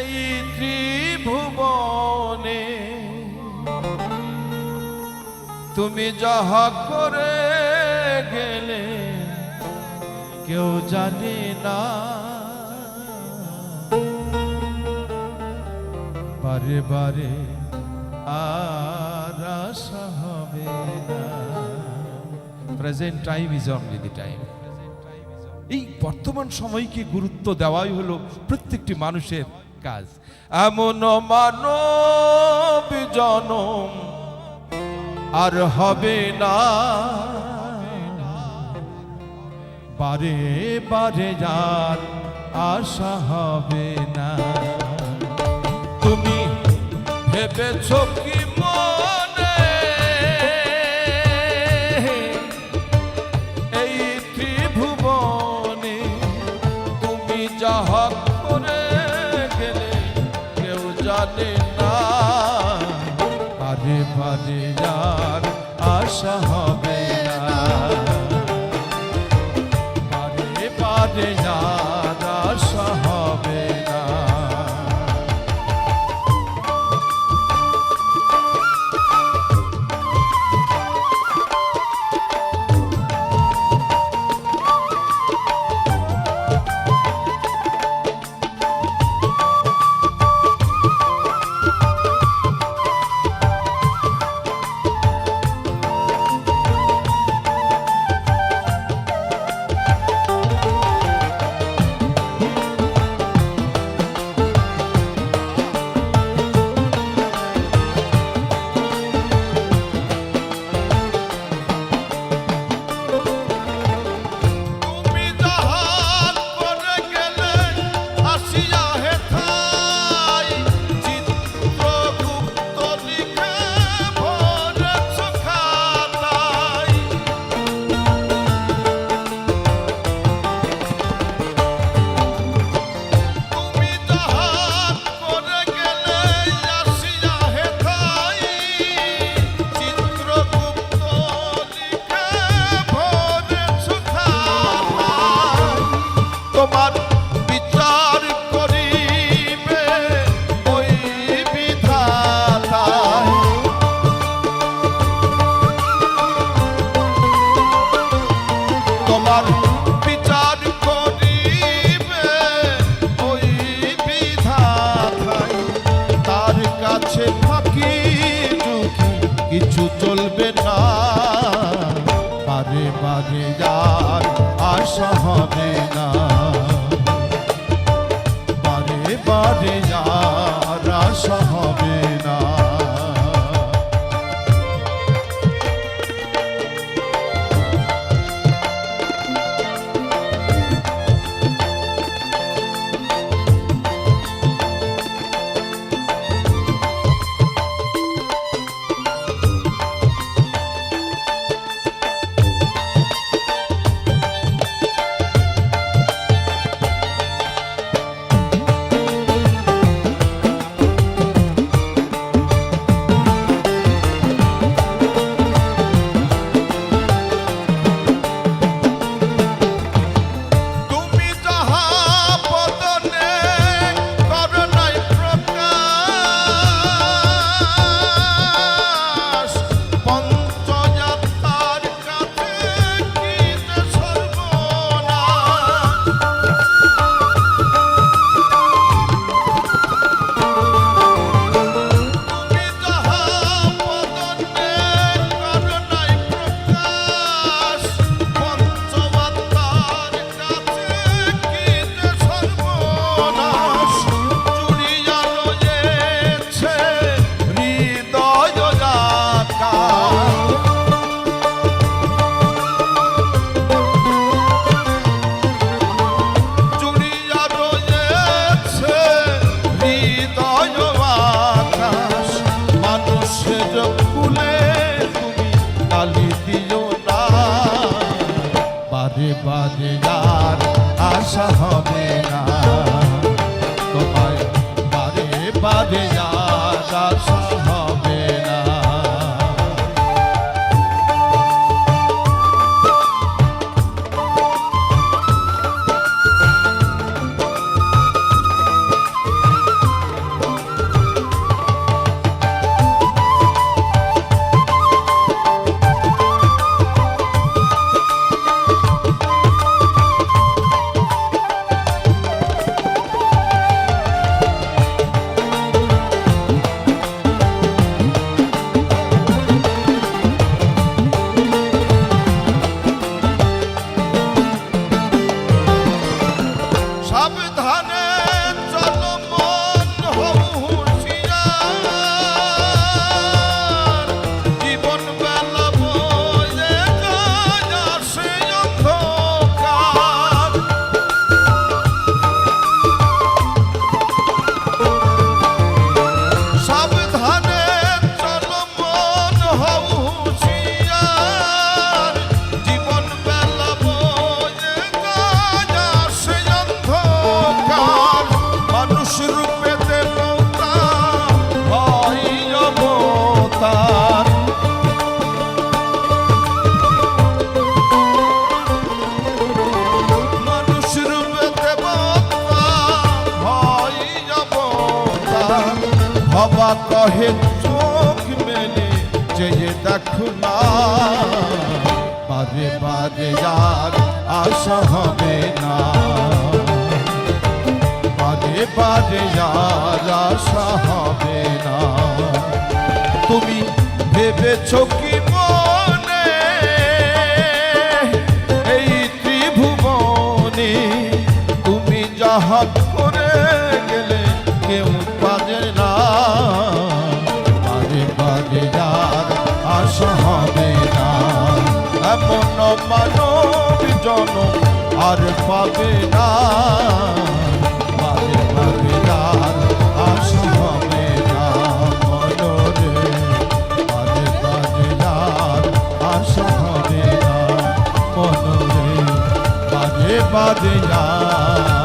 এই ত্রিভুবনে তুমি যাহা করে গেলে কেউ জানে না, বারে বারে আর আশা হবে না। Present time is only the time. এই বর্তমান সময়কে গুরুত্ব দেওয়াই হলো প্রত্যেকটি মানুষের কাজ। এমন মানব জনম আর হবে না, বারে বারে যার আশা হবে না। তুমি ভেবেছ কি মনে এই ত্রিভুবনে তুমি যাহা করে গেলে কেউ জানে না, বারে বারে যার আশা হবে না, বারে বারে যার আশা হবে না। কিছু চলবে না, বারে বারে যার আশা হবে না, বারে বারে যার আশা হবে না। বারে বারে যার আশা হবে না, তোমায় বারে বারে যার আশা হবে না। সাবধানে চলো মন হও হুঁশিয়ার, জীবন বেলা বয়ে যায় আসে অন্ধকার। সাবধানে চলো মন হও হুঁশিয়ার, জীবন বেলা বয়ে যায় আসে অন্ধকার। মানুষ রূপে দেবতা হয় অবতার, মানুষ রূপে দেবতা হয় অবতার। ভবা কহে চোখ মেলে চেয়ে দেখো না, বারে বারে আর আশা হবে না, বারে বারে আর আশা হবে না। তুমি ভেবেছ কি মনে এই ত্রিভুবনে তুমি যাহা করে গেলে কেউ পারে না, বারে বারে আর আশা হবে না। এমন মানব জনম আর পাবে না, বারে বারে আর আশা হবে না মনরে, বারে বারে আর আশা হবে না মনরে, বারে বারে আর